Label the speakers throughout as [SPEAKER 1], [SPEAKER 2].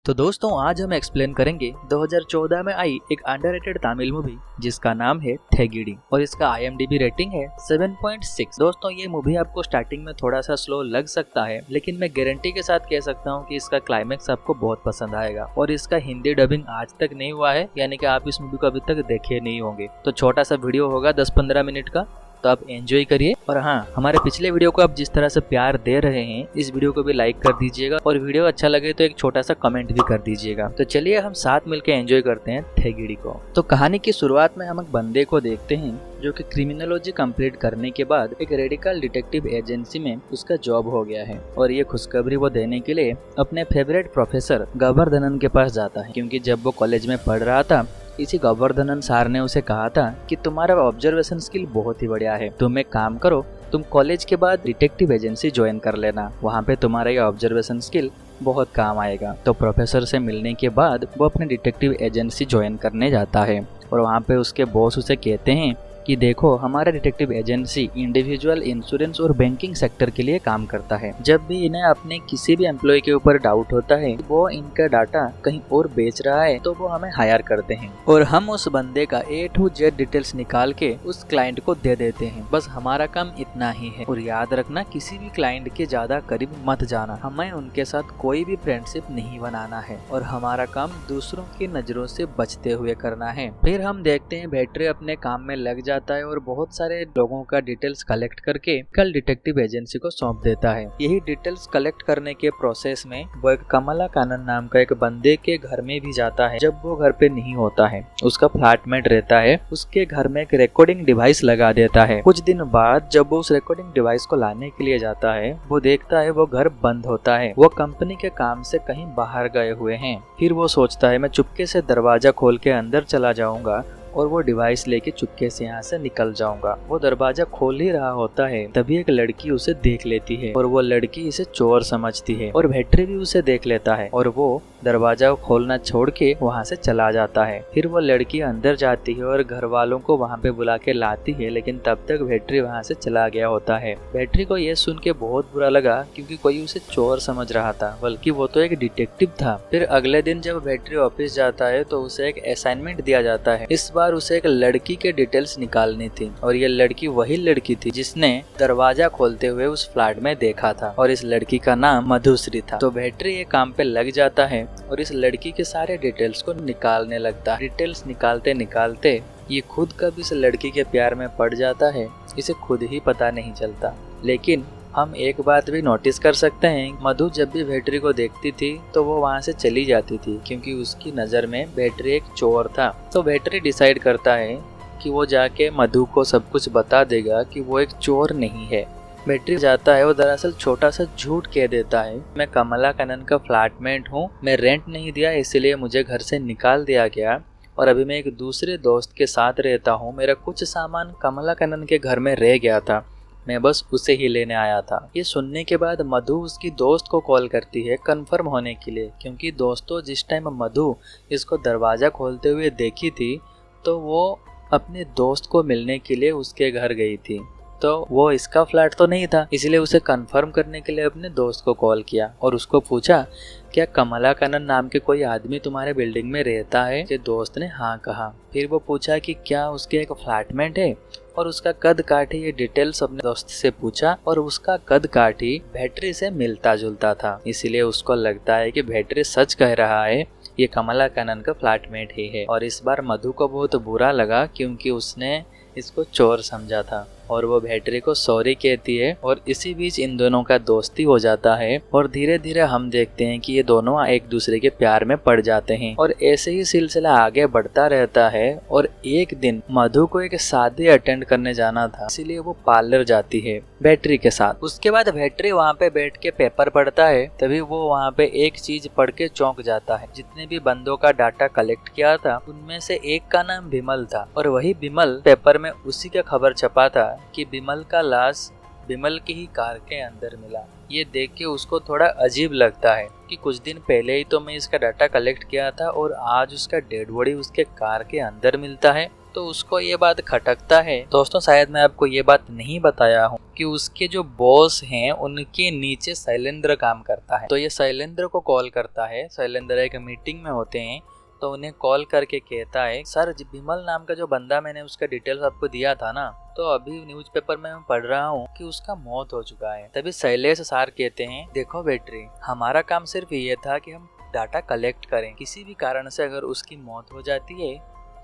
[SPEAKER 1] तो दोस्तों आज हम एक्सप्लेन करेंगे 2014 में आई एक अंडररेटेड तमिल मूवी जिसका नाम है थेगिडी और इसका IMDb रेटिंग है 7.6। दोस्तों ये मूवी आपको स्टार्टिंग में थोड़ा सा स्लो लग सकता है, लेकिन मैं गारंटी के साथ कह सकता हूँ कि इसका क्लाइमेक्स आपको बहुत पसंद आएगा। और इसका हिंदी डबिंग आज तक नहीं हुआ है, यानी कि आप इस मूवी को अभी तक देखे नहीं होंगे। तो छोटा सा वीडियो होगा 10-15 मिनट का, तो आप एंजॉय करिए। और हाँ, हमारे पिछले वीडियो को आप जिस तरह से प्यार दे रहे हैं, इस वीडियो को भी लाइक कर दीजिएगा और वीडियो अच्छा लगे तो एक छोटा सा कमेंट भी कर दीजिएगा। तो चलिए हम साथ मिलकर एंजॉय करते हैं थेगिडी को। तो कहानी की शुरुआत में हम एक बंदे को देखते हैं जो कि क्रिमिनोलॉजी कंप्लीट करने के बाद एक रेडिकल डिटेक्टिव एजेंसी में उसका जॉब हो गया है। और ये खुशखबरी वो देने के लिए अपने फेवरेट प्रोफेसर गोवर्धनन के पास जाता है, क्योंकि जब वो कॉलेज में पढ़ रहा था इसी गोवर्धनन सर ने उसे कहा था कि तुम्हारा ऑब्जर्वेशन स्किल बहुत ही बढ़िया है, तुम एक काम करो, तुम कॉलेज के बाद डिटेक्टिव एजेंसी ज्वाइन कर लेना, वहाँ पे तुम्हारा ये ऑब्जर्वेशन स्किल बहुत काम आएगा। तो प्रोफेसर से मिलने के बाद वो अपने डिटेक्टिव एजेंसी ज्वाइन करने जाता है और वहाँ पे उसके बॉस उसे कहते हैं कि देखो, हमारा डिटेक्टिव एजेंसी इंडिविजुअल इंश्योरेंस और बैंकिंग सेक्टर के लिए काम करता है। जब भी इन्हें अपने किसी भी एम्प्लॉय के ऊपर डाउट होता है वो इनका डाटा कहीं और बेच रहा है, तो वो हमें हायर करते हैं और हम उस बंदे का A to Z डिटेल्स निकाल के उस क्लाइंट को दे देते हैं। बस हमारा काम इतना ही है। और याद रखना, किसी भी क्लाइंट के ज्यादा करीब मत जाना, हमें उनके साथ कोई भी फ्रेंडशिप नहीं बनाना है और हमारा काम दूसरों की नजरों से बचते हुए करना है। फिर हम देखते हैं बैटरी अपने काम में लग जाता है और बहुत सारे लोगों का डिटेल्स कलेक्ट करके कल डिटेक्टिव एजेंसी को सौंप देता है। यही डिटेल्स कलेक्ट करने के प्रोसेस में वो एक कमला कानन नाम का एक बंदे के घर में भी जाता है। जब वो घर पे नहीं होता है, उसका फ्लैटमेट रहता है, उसके घर में एक रिकॉर्डिंग डिवाइस लगा देता है। कुछ दिन बाद जब वो उस रिकॉर्डिंग डिवाइस को लाने के लिए जाता है, वो देखता है वो घर बंद होता है, वो कंपनी के काम से कहीं बाहर गए हुए हैं। फिर वो सोचता है मैं चुपके से दरवाजा खोल के अंदर चला जाऊंगा और वो डिवाइस लेके चुपके से यहाँ से निकल जाऊंगा। वो दरवाजा खोल ही रहा होता है, तभी एक लड़की उसे देख लेती है और वो लड़की इसे चोर समझती है और भेट्री भी उसे देख लेता है और वो दरवाजा खोलना छोड़ के वहाँ से चला जाता है। फिर वो लड़की अंदर जाती है और घर वालों को वहाँ पे बुला के लाती है, लेकिन तब तक भेट्री वहाँ से चला गया होता है। भेट्री को ये सुन के बहुत बुरा लगा, क्योंकि कोई उसे चोर समझ रहा था, बल्कि वो तो एक डिटेक्टिव था। फिर अगले दिन जब भेट्री ऑफिस जाता है तो उसे एक असाइनमेंट दिया जाता है। इस बार उसे एक लड़की के डिटेल्स निकालनी थी और ये लड़की वही लड़की थी जिसने दरवाजा खोलते हुए उस फ्लैट में देखा था और इस लड़की का नाम मधुश्री था। तो भेट्री ये काम पे लग जाता है और इस लड़की के सारे डिटेल्स को निकालने लगता है। डिटेल्स निकालते निकालते ये खुद कब इस लड़की के प्यार में पड़ जाता है, इसे खुद ही पता नहीं चलता। लेकिन हम एक बात भी नोटिस कर सकते हैं, मधु जब भी भेट्री को देखती थी तो वो वहाँ से चली जाती थी, क्योंकि उसकी नज़र में भेट्री एक चोर था। तो भेट्री डिसाइड करता है कि वो जाके मधु को सब कुछ बता देगा कि वो एक चोर नहीं है। भेट्री जाता है, वो दरअसल छोटा सा झूठ कह देता है, मैं कमला कानन का फ्लैटमेट हूँ, मैं रेंट नहीं दिया इसलिए मुझे घर से निकाल दिया गया और अभी मैं एक दूसरे दोस्त के साथ रहता हूँ, मेरा कुछ सामान कमला कानन के घर में रह गया था, मैं बस उसे ही लेने आया था। ये सुनने के बाद मधु उसकी दोस्त को कॉल करती है कंफर्म होने के लिए, क्योंकि दोस्तों जिस टाइम मधु इसको दरवाज़ा खोलते हुए देखी थी तो वो अपने दोस्त को मिलने के लिए उसके घर गई थी। तो वो इसका फ्लैट तो नहीं था, इसलिए उसे कंफर्म करने के लिए अपने दोस्त को कॉल किया और उसको पूछा क्या कमला कानन नाम के कोई आदमी तुम्हारे बिल्डिंग में रहता है? कि दोस्त ने हाँ कहा। फिर वो पूछा कि क्या उसके एक फ्लैटमेट है और उसका कद काठी, ये डिटेल्स अपने दोस्त से पूछा और उसका कद काठी भेट्री से मिलता जुलता था, इसीलिए उसको लगता है कि भेट्री सच कह रहा है, ये कमला कानन का फ्लैटमेट ही है। और इस बार मधु को बहुत बुरा लगा, क्योंकि उसने इसको चोर समझा था और वो भेट्री को सॉरी कहती है और इसी बीच इन दोनों का दोस्ती हो जाता है और धीरे धीरे हम देखते हैं कि ये दोनों एक दूसरे के प्यार में पड़ जाते हैं और ऐसे ही सिलसिला आगे बढ़ता रहता है। और एक दिन मधु को एक शादी अटेंड करने जाना था, इसीलिए वो पार्लर जाती है भेट्री के साथ। उसके बाद भेट्री वहाँ पे बैठ के पेपर पढ़ता है, तभी वो वहाँ पे एक चीज पढ़ के चौंक जाता है। जितने भी बंदों का डाटा कलेक्ट किया था उनमें से एक का नाम विमल था और वही विमल पेपर में उसी का खबर छपा था कि विमल का लाश विमल की ही कार के अंदर मिला। ये देख के उसको थोड़ा अजीब लगता है कि कुछ दिन पहले ही तो मैं इसका डाटा कलेक्ट किया था और आज उसका डेड बॉडी उसके कार के अंदर मिलता है। तो उसको ये बात खटकता है। दोस्तों शायद मैं आपको ये बात नहीं बताया हूँ कि उसके जो बॉस हैं उनके नीचे शैलेंद्र काम करता है। तो ये शैलेंद्र को कॉल करता है। शैलेंद्र एक मीटिंग में होते हैं तो उन्हें कॉल करके कहता है, सर विमल नाम का जो बंदा मैंने उसका डिटेल्स आपको दिया था ना, तो अभी न्यूज़पेपर में मैं पढ़ रहा हूँ कि उसका मौत हो चुका है। तभी शैलेश सर कहते हैं, देखो बेटरी, हमारा काम सिर्फ ये था कि हम डाटा कलेक्ट करें। किसी भी कारण से अगर उसकी मौत हो जाती है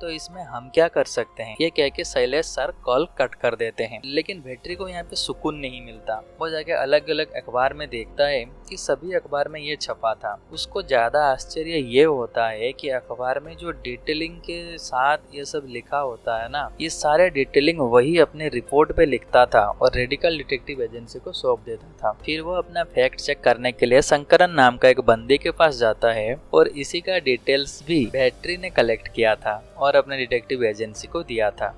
[SPEAKER 1] तो इसमें हम क्या कर सकते हैं। ये कह के शैलेश सर कॉल कट कर देते हैं। लेकिन भेट्री को यहाँ पे सुकून नहीं मिलता। वो जाके अलग अलग अखबार में देखता है कि सभी अखबार में ये छपा था। उसको ज्यादा आश्चर्य ये होता है कि अखबार में जो डिटेलिंग के साथ ये सब लिखा होता है ना, ये सारे डिटेलिंग वही अपने रिपोर्ट पे लिखता था और रेडिकल डिटेक्टिव एजेंसी को सौंप देता था। फिर वो अपना फैक्ट चेक करने के लिए शंकरन नाम का एक बंदे के पास जाता है और इसी का डिटेल्स भी भेट्री ने कलेक्ट किया था और अपने डिटेक्टिव एजेंसी को दिया था।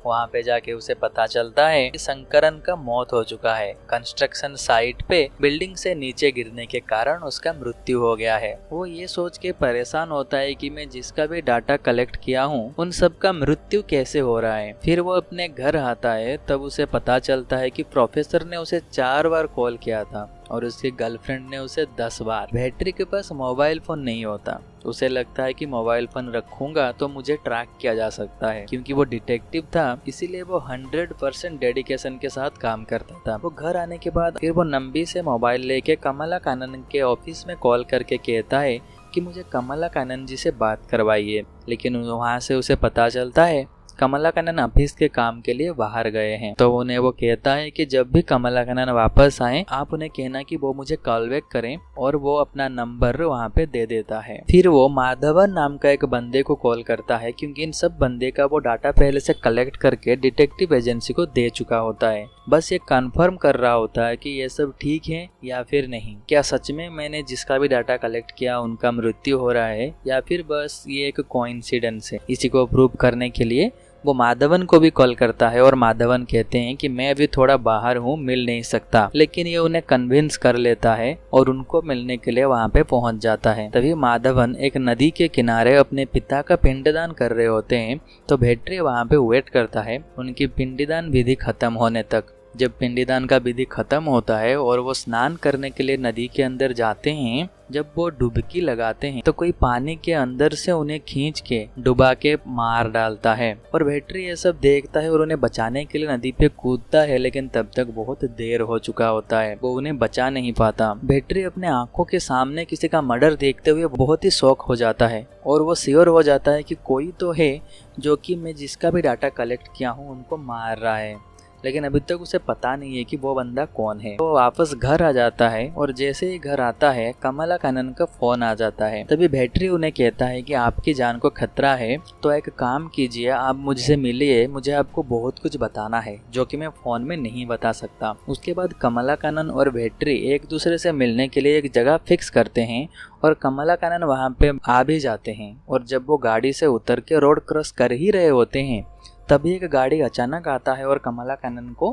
[SPEAKER 1] वहाँ पे जाके उसे पता चलता है कि शंकरन का मौत हो चुका है। कंस्ट्रक्शन साइट पे बिल्डिंग से नीचे गिरने के कारण उसका मृत्यु हो गया है। वो ये सोच के परेशान होता है कि मैं जिसका भी डाटा कलेक्ट किया हूँ उन सब का मृत्यु कैसे हो रहा है। फिर वो अपने घर आता है, तब उसे पता चलता है कि प्रोफेसर ने उसे 4 बार कॉल किया था और उसकी गर्लफ्रेंड ने उसे 10 बार। भेट्री के पास मोबाइल फोन नहीं होता। उसे लगता है कि मोबाइल फोन रखूंगा तो मुझे ट्रैक किया जा सकता है। क्योंकि वो डिटेक्टिव था इसीलिए वो 100% डेडिकेशन के साथ काम करता था। वो घर आने के बाद फिर वो नंबी से मोबाइल लेके कमला कानन के ऑफिस में कॉल करके कहता है कि मुझे कमला कानन जी से बात करवाइए। लेकिन वहाँ से उसे पता चलता है कमला कानन ऑफिस के काम के लिए बाहर गए हैं। तो उन्हें वो कहता है कि जब भी कमला कानन वापस आए आप उन्हें कहना कि वो मुझे कॉल बैक करें, और वो अपना नंबर वहाँ पे दे देता है। फिर वो माधवन नाम का एक बंदे को कॉल करता है क्योंकि इन सब बंदे का वो डाटा पहले से कलेक्ट करके डिटेक्टिव एजेंसी को दे चुका होता है। बस ये कंफर्म कर रहा होता है कि ये सब ठीक है या फिर नहीं। क्या सच में मैंने जिसका भी डाटा कलेक्ट किया उनका मृत्यु हो रहा है या फिर बस ये एक कोइंसिडेंस है। इसी को प्रूव करने के लिए वो माधवन को भी कॉल करता है और माधवन कहते हैं कि मैं अभी थोड़ा बाहर हूँ, मिल नहीं सकता। लेकिन ये उन्हें कन्विंस कर लेता है और उनको मिलने के लिए वहाँ पे पहुँच जाता है। तभी माधवन एक नदी के किनारे अपने पिता का पिंडदान कर रहे होते हैं। तो भेट्री वहाँ पे वेट करता है उनकी पिंडदान विधि खत्म होने तक। जब पिंडदान का विधि खत्म होता है और वो स्नान करने के लिए नदी के अंदर जाते हैं, जब वो डुबकी लगाते हैं तो कोई पानी के अंदर से उन्हें खींच के डुबा के मार डालता है। और भेट्री ये सब देखता है और उन्हें बचाने के लिए नदी पे कूदता है, लेकिन तब तक बहुत देर हो चुका होता है। वो उन्हें बचा नहीं पाता। भेट्री अपने आंखों के सामने किसी का मर्डर देखते हुए बहुत ही शॉक हो जाता है और वो श्योर हो जाता है कि कोई तो है जो कि मैं जिसका भी डाटा कलेक्ट किया हूँ उनको मार रहा है। लेकिन अभी तक उसे पता नहीं है कि वो बंदा कौन है। वो वापस घर आ जाता है और जैसे ही घर आता है कमला कानन का फोन आ जाता है। तभी भेट्री उन्हें कहता है कि आपकी जान को खतरा है, तो एक काम कीजिए, आप मुझसे मिलिए, मुझे आपको बहुत कुछ बताना है जो कि मैं फोन में नहीं बता सकता। उसके बाद कमला कानन और भेट्री एक दूसरे से मिलने के लिए एक जगह फिक्स करते हैं और कमला कानन वहाँ पे आ भी जाते हैं। और जब वो गाड़ी से उतर के रोड क्रॉस कर ही रहे होते हैं तभी एक गाड़ी अचानक आता है और कमला कानन को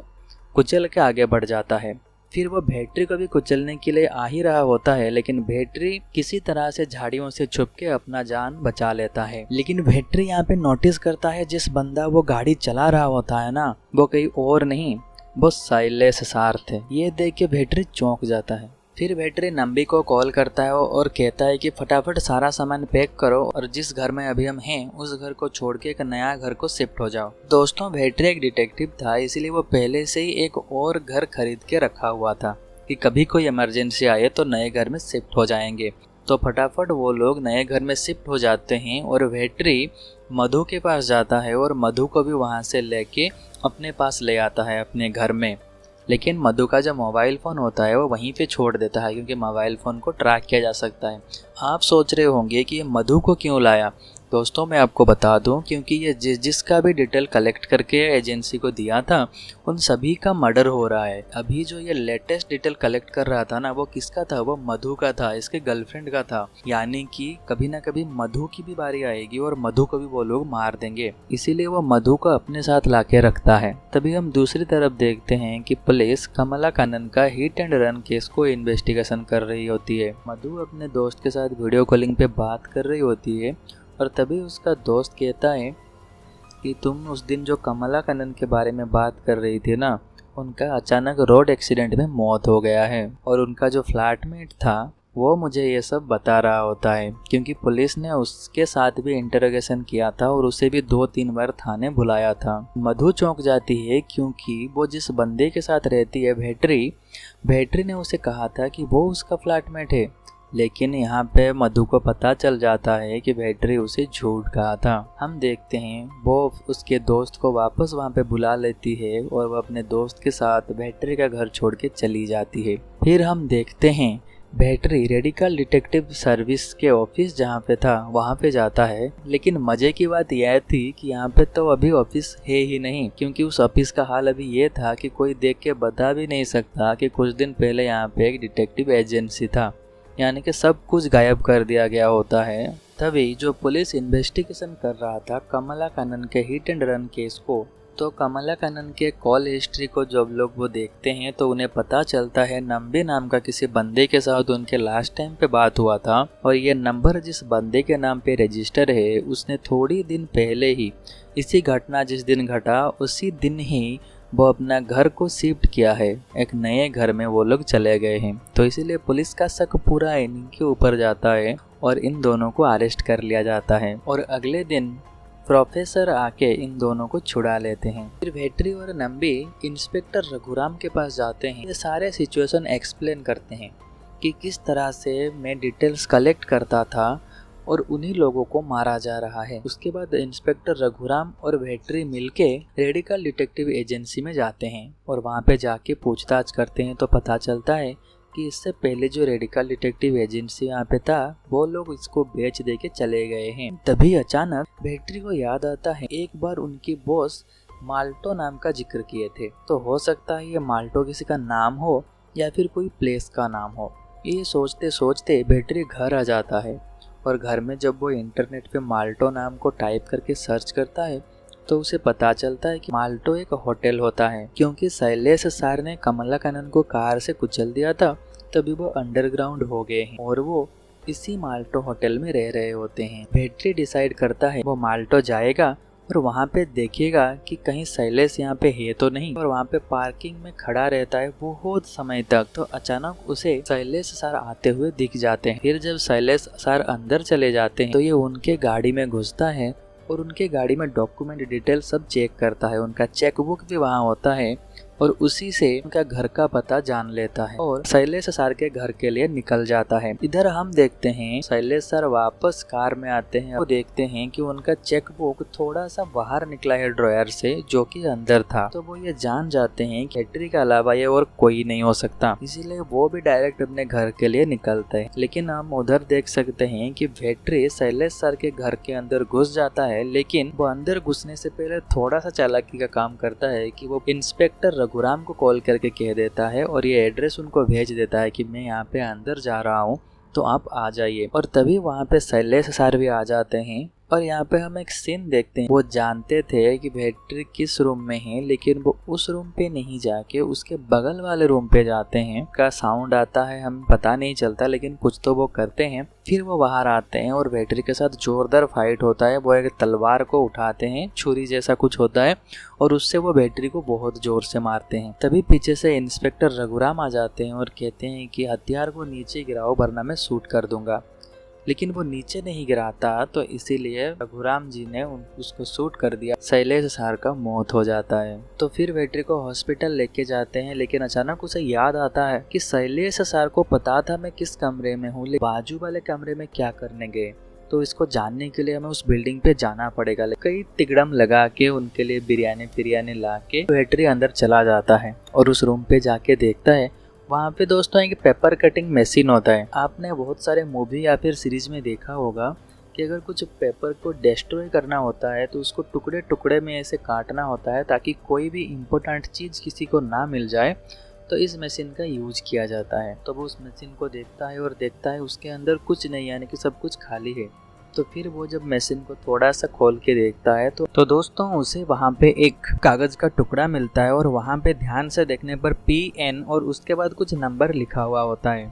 [SPEAKER 1] कुचल के आगे बढ़ जाता है। फिर वो भेट्री को भी कुचलने के लिए आ ही रहा होता है, लेकिन भेट्री किसी तरह से झाड़ियों से छुप के अपना जान बचा लेता है। लेकिन भेट्री यहाँ पे नोटिस करता है जिस बंदा वो गाड़ी चला रहा होता है ना, वो कहीं और नहीं, वो शैलेश सर थे। ये देख के भेट्री चौंक जाता है। फिर भेट्री नंबी को कॉल करता है और कहता है कि फटाफट सारा सामान पैक करो और जिस घर में अभी हम हैं उस घर को छोड़ के एक नया घर को शिफ्ट हो जाओ। दोस्तों भेट्री एक डिटेक्टिव था, इसीलिए वो पहले से ही एक और घर खरीद के रखा हुआ था कि कभी कोई इमरजेंसी आए तो नए घर में शिफ्ट हो जाएंगे। तो फटाफट वो लोग नए घर में शिफ्ट हो जाते हैं और भेट्री मधु के पास जाता है और मधु को भी वहाँ से लेके अपने पास ले आता है अपने घर में। लेकिन मधु का जो मोबाइल फ़ोन होता है वो वहीं पे छोड़ देता है क्योंकि मोबाइल फ़ोन को ट्रैक किया जा सकता है। आप सोच रहे होंगे कि ये मधु को क्यों लाया। दोस्तों मैं आपको बता दूं क्योंकि ये जिसका भी डिटेल कलेक्ट करके एजेंसी को दिया था उन सभी का मर्डर हो रहा है। अभी जो ये लेटेस्ट डिटेल कलेक्ट कर रहा था ना, वो किसका था, वो मधु का था, इसके गर्लफ्रेंड का था। यानी कि कभी ना कभी मधु की भी बारी आएगी और मधु को भी वो लोग मार देंगे, इसीलिए वो मधु को अपने साथ लाके रखता है। तभी हम दूसरी तरफ देखते हैं कि पुलिस कमला कानन का हिट एंड रन केस को इन्वेस्टिगेशन कर रही होती है। मधु अपने दोस्त के साथ वीडियो कॉलिंग पे बात कर रही होती है और तभी उसका दोस्त कहता है कि तुम उस दिन जो कमला कन्नन के बारे में बात कर रही थी ना, उनका अचानक रोड एक्सीडेंट में मौत हो गया है। और उनका जो फ्लैटमेट था वो मुझे ये सब बता रहा होता है, क्योंकि पुलिस ने उसके साथ भी इंटरोगेशन किया था और उसे भी 2-3 बार थाने बुलाया था। मधु चौंक जाती है क्योंकि वो जिस बंदे के साथ रहती है भेटरी ने उसे कहा था कि वो उसका फ्लैटमेट है। लेकिन यहाँ पे मधु को पता चल जाता है कि भेटरी उसे झूठ कहा था। हम देखते हैं वो उसके दोस्त को वापस वहाँ पे बुला लेती है और वो अपने दोस्त के साथ भेटरी का घर छोड़ के चली जाती है। फिर हम देखते हैं भेटरी रेडिकल डिटेक्टिव सर्विस के ऑफिस जहाँ पे था वहाँ पे जाता है। लेकिन मजे की बात यह थी कि यहाँ पे तो अभी ऑफिस है ही नहीं, क्योंकि उस ऑफिस का हाल अभी ये था कि कोई देख के बता भी नहीं सकता कि कुछ दिन पहले यहाँ पे एक डिटेक्टिव एजेंसी था, यानी कि सब कुछ गायब कर दिया गया होता है। तभी जो पुलिस इन्वेस्टिगेशन कर रहा था कमला कन्नन के हिट एंड रन केस को, तो कमला कन्नन के कॉल हिस्ट्री को जब लोग वो देखते हैं तो उन्हें पता चलता है नंबे नाम का किसी बंदे के साथ उनके लास्ट टाइम पे बात हुआ था। और ये नंबर जिस बंदे के नाम पे रजिस्टर है उसने थोड़ी दिन पहले ही इसी घटना जिस दिन घटा उसी दिन ही वो अपना घर को शिफ्ट किया है। एक नए घर में वो लोग चले गए हैं, तो इसीलिए पुलिस का शक पूरा इनके ऊपर जाता है और इन दोनों को अरेस्ट कर लिया जाता है। और अगले दिन प्रोफेसर आके इन दोनों को छुड़ा लेते हैं। फिर भेटरी और नंबी इंस्पेक्टर रघुराम के पास जाते हैं। ये सारे सिचुएशन एक्सप्लेन करते हैं कि किस तरह से मैं डिटेल्स कलेक्ट करता था और उन्हीं लोगों को मारा जा रहा है। उसके बाद इंस्पेक्टर रघुराम और भेटरी मिलके रेडिकल डिटेक्टिव एजेंसी में जाते हैं और वहाँ पे जाके पूछताछ करते हैं। तो पता चलता है कि इससे पहले जो रेडिकल डिटेक्टिव एजेंसी यहाँ पे था वो लोग इसको बेच दे के चले गए हैं। तभी अचानक भेटरी को याद आता है एक बार उनकी बॉस माल्टो नाम का जिक्र किए थे, तो हो सकता है ये माल्टो किसी का नाम हो या फिर कोई प्लेस का नाम हो। ये सोचते सोचते भेटरी घर आ जाता है और घर में जब वो इंटरनेट पे माल्टो नाम को टाइप करके सर्च करता है तो उसे पता चलता है कि माल्टो एक होटल होता है, क्योंकि शैलेश सर ने कमला कन्नन को कार से कुचल दिया था तभी वो अंडरग्राउंड हो गए हैं और वो इसी माल्टो होटल में रह रहे होते हैं। भेटरी डिसाइड करता है वो माल्टो जाएगा और वहाँ पे देखेगा कि कहीं शैलेश यहाँ पे है तो नहीं, और वहाँ पे पार्किंग में खड़ा रहता है बहुत समय तक। तो अचानक उसे शैलेश सर आते हुए दिख जाते हैं। फिर जब शैलेश सर अंदर चले जाते हैं तो ये उनके गाड़ी में घुसता है और उनके गाड़ी में डॉक्यूमेंट डिटेल सब चेक करता है। उनका चेकबुक भी वहाँ होता है और उसी से उनका घर का पता जान लेता है और शैलेश सर के घर के लिए निकल जाता है। इधर हम देखते हैं शैलेश सर वापस कार में आते हैं और देखते हैं कि उनका चेकबुक थोड़ा सा बाहर निकला है ड्रॉयर से, जो कि अंदर था। तो वो ये जान जाते हैं कि भेटरी के अलावा ये और कोई नहीं हो सकता, इसीलिए वो भी डायरेक्ट अपने घर के लिए निकलते हैं। लेकिन हम उधर देख सकते हैं कि भेटरी शैलेश सर के घर के अंदर घुस जाता है, लेकिन वो अंदर घुसने से पहले थोड़ा सा चालाकी का काम करता है कि वो इंस्पेक्टर रघुराम को कॉल करके कह देता है और ये एड्रेस उनको भेज देता है कि मैं यहाँ पे अंदर जा रहा हूँ तो आप आ जाइए। और तभी वहाँ पे शैलेश सर भी आ जाते हैं और यहाँ पे हम एक सीन देखते हैं। वो जानते थे कि भेटरी किस रूम में है, लेकिन वो उस रूम पे नहीं जाके उसके बगल वाले रूम पे जाते हैं। का साउंड आता है हमें पता नहीं चलता, लेकिन कुछ तो वो करते हैं। फिर वो बाहर आते हैं और भेटरी के साथ जोरदार फाइट होता है। वो एक तलवार को उठाते हैं, छुरी जैसा कुछ होता है, और उससे वो भेटरी को बहुत जोर से मारते हैं। तभी पीछे से इंस्पेक्टर रघुराम आ जाते हैं और कहते हैं कि हथियार को नीचे गिराओ वरना मैं शूट कर दूंगा। लेकिन वो नीचे नहीं गिराता, तो इसीलिए रघुराम जी ने उसको शूट कर दिया। शैलेश सर का मौत हो जाता है। तो फिर भेटरी को हॉस्पिटल लेके जाते हैं, लेकिन अचानक उसे याद आता है कि शैलेश सर को पता था मैं किस कमरे में हूँ, बाजू वाले कमरे में क्या करने गए। तो इसको जानने के लिए हमें उस बिल्डिंग पे जाना पड़ेगा। कई तिगड़म लगा के उनके लिए बिरयानी ला के भेटरी अंदर चला जाता है और उस रूम पे जाके देखता है वहाँ पे दोस्तों एक पेपर कटिंग मशीन होता है। आपने बहुत सारे मूवी या फिर सीरीज में देखा होगा कि अगर कुछ पेपर को डिस्ट्रॉय करना होता है तो उसको टुकड़े टुकड़े में ऐसे काटना होता है ताकि कोई भी इम्पोर्टेंट चीज़ किसी को ना मिल जाए। तो इस मशीन का यूज किया जाता है। तो वो उस मशीन को देखता है और देखता है उसके अंदर कुछ नहीं, यानी कि सब कुछ खाली है। तो फिर वो जब मशीन को थोड़ा सा खोल के देखता है तो दोस्तों उसे वहाँ पे एक कागज का टुकड़ा मिलता है और वहाँ पे ध्यान से देखने पर PN और उसके बाद कुछ नंबर लिखा हुआ होता है।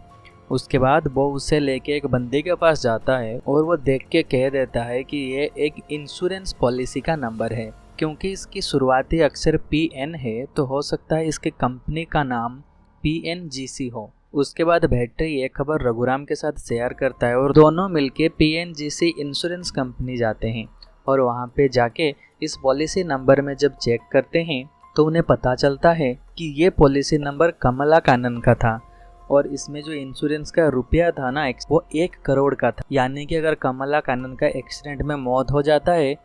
[SPEAKER 1] उसके बाद वो उसे लेके एक बंदे के पास जाता है और वो देख के कह देता है कि ये एक इंश्योरेंस पॉलिसी का नंबर है। क्योंकि इसकी शुरुआती अक्षर PN है तो हो सकता है इसके कंपनी का नाम PNGC हो। उसके बाद भेट्री ये खबर रघुराम के साथ शेयर करता है और दोनों मिलके PNGC इंश्योरेंस कंपनी जाते हैं और वहाँ पे जाके इस पॉलिसी नंबर में जब चेक करते हैं तो उन्हें पता चलता है कि ये पॉलिसी नंबर कमला कानन का था और इसमें जो इंश्योरेंस का रुपया था ना वो 1 करोड़ का था। यानी कि अगर कमला कानन का एक्सीडेंट में मौत हो जाता है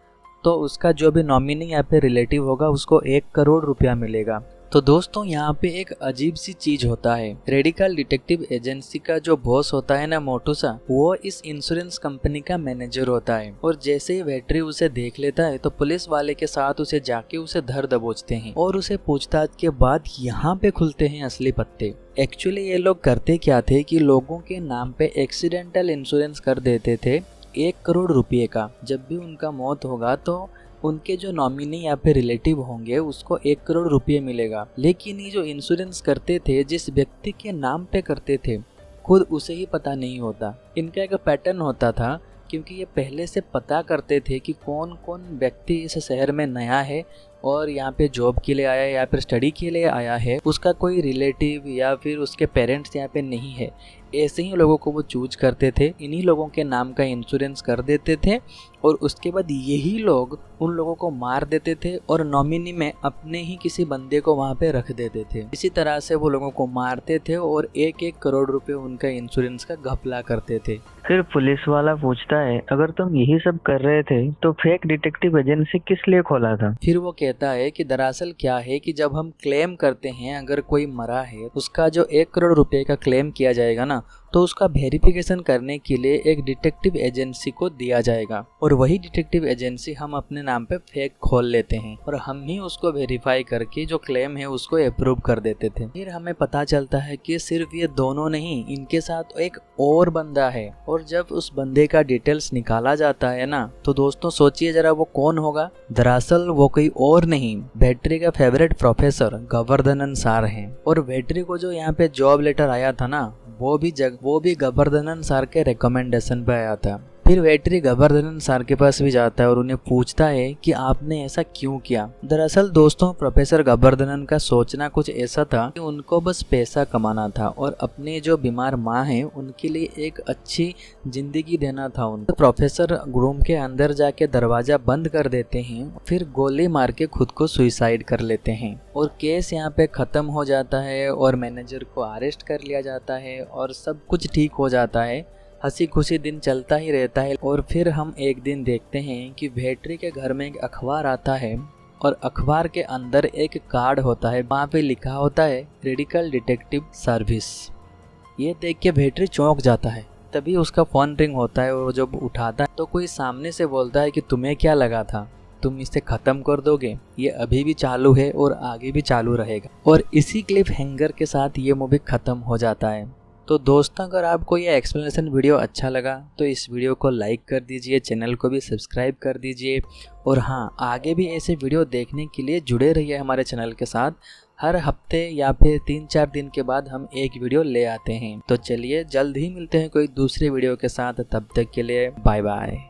[SPEAKER 1] तो उसका जो भी नॉमिनी या फिर रिलेटिव होगा उसको 1 करोड़ रुपया मिलेगा। तो दोस्तों यहाँ पे एक अजीब सी चीज होता है। रेडिकल डिटेक्टिव एजेंसी का जो बॉस होता है ना मोटूसा, वो इस इंश्योरेंस कंपनी का मैनेजर होता है और जैसे ही वेट्री उसे देख लेता है तो पुलिस वाले के साथ उसे जाके उसे धर दबोचते हैं और उसे पूछताछ के बाद यहाँ पे खुलते हैं असली पत्ते। एक्चुअली ये लोग करते क्या थे कि लोगों के नाम पे एक्सीडेंटल इंश्योरेंस कर देते थे 1 करोड़ रुपये का। जब भी उनका मौत होगा तो उनके जो नॉमिनी या फिर रिलेटिव होंगे उसको 1 करोड़ रुपये मिलेगा। लेकिन ये जो इंश्योरेंस करते थे जिस व्यक्ति के नाम पे करते थे खुद उसे ही पता नहीं होता। इनका एक पैटर्न होता था क्योंकि ये पहले से पता करते थे कि कौन कौन व्यक्ति इस शहर में नया है और यहाँ पे जॉब के लिए आया है या फिर स्टडी के लिए आया है, उसका कोई रिलेटिव या फिर उसके पेरेंट्स यहाँ पे नहीं है। ऐसे ही लोगों को वो चूज करते थे, इन्हीं लोगों के नाम का इंश्योरेंस कर देते थे और उसके बाद यही लोग उन लोगों को मार देते थे और नॉमिनी में अपने ही किसी बंदे को वहाँ पे रख देते थे। इसी तरह से वो लोगों को मारते थे और 1-1 करोड़ रुपए उनका इंश्योरेंस का घपला करते थे।
[SPEAKER 2] फिर पुलिस वाला पूछता है अगर तुम यही सब कर रहे थे तो फेक डिटेक्टिव एजेंसी किस लिए खोला था?
[SPEAKER 1] फिर वो कहता है कि दरअसल क्या है कि जब हम क्लेम करते हैं अगर कोई मरा है उसका जो 1 करोड़ रुपए का क्लेम किया जाएगा ना तो उसका वेरिफिकेशन करने के लिए एक डिटेक्टिव एजेंसी को दिया जाएगा और वही डिटेक्टिव एजेंसी हम अपने नाम पे फेक खोल लेते हैं और हम ही उसको वेरीफाई करके जो क्लेम है उसको अप्रूव कर देते थे। फिर हमें पता चलता है कि सिर्फ ये दोनों नहीं, इनके साथ एक और बंदा है और जब उस बंदे का डिटेल्स निकाला जाता है ना तो दोस्तों सोचिए जरा वो कौन होगा। दरअसल वो कोई और नहीं, भेट्री का फेवरेट प्रोफेसर गोवर्धनन सार है। और भेट्री को जो यहाँ पे जॉब लेटर आया था ना वो भी गोवर्धनन सार के रिकमेंडेशन पे आया था। फिर वेट्री गोवर्धनन सार के पास भी जाता है और उन्हें पूछता है कि आपने ऐसा क्यों किया। दरअसल दोस्तों प्रोफेसर गोवर्धनन का सोचना कुछ ऐसा था कि उनको बस पैसा कमाना था और अपने जो बीमार माँ है उनके लिए एक अच्छी जिंदगी देना था उनको। तो प्रोफेसर रूम के अंदर जाके दरवाजा बंद कर देते हैं, फिर गोली मार के खुद को सुसाइड कर लेते हैं और केस यहाँ पे खत्म हो जाता है और मैनेजर को अरेस्ट कर लिया जाता है और सब कुछ ठीक हो जाता है। हंसी खुशी दिन चलता ही रहता है। और फिर हम एक दिन देखते हैं कि भेट्री के घर में एक अखबार आता है और अखबार के अंदर एक कार्ड होता है, वहाँ पे लिखा होता है रेडिकल डिटेक्टिव सर्विस। ये देख के भेट्री चौंक जाता है। तभी उसका फोन रिंग होता है और जब उठाता है तो कोई सामने से बोलता है कि तुम्हें क्या लगा था, तुम इसे खत्म कर दोगे? ये अभी भी चालू है और आगे भी चालू रहेगा। और इसी क्लिफ हैंगर के साथ ये मूवी खत्म हो जाता है। तो दोस्तों अगर आपको ये एक्सप्लेनेशन वीडियो अच्छा लगा तो इस वीडियो को लाइक कर दीजिए, चैनल को भी सब्सक्राइब कर दीजिए और हाँ आगे भी ऐसे वीडियो देखने के लिए जुड़े रहिए हमारे चैनल के साथ। हर हफ्ते या फिर 3-4 दिन के बाद हम एक वीडियो ले आते हैं। तो चलिए जल्द ही मिलते हैं कोई दूसरे वीडियो के साथ, तब तक के लिए बाय बाय।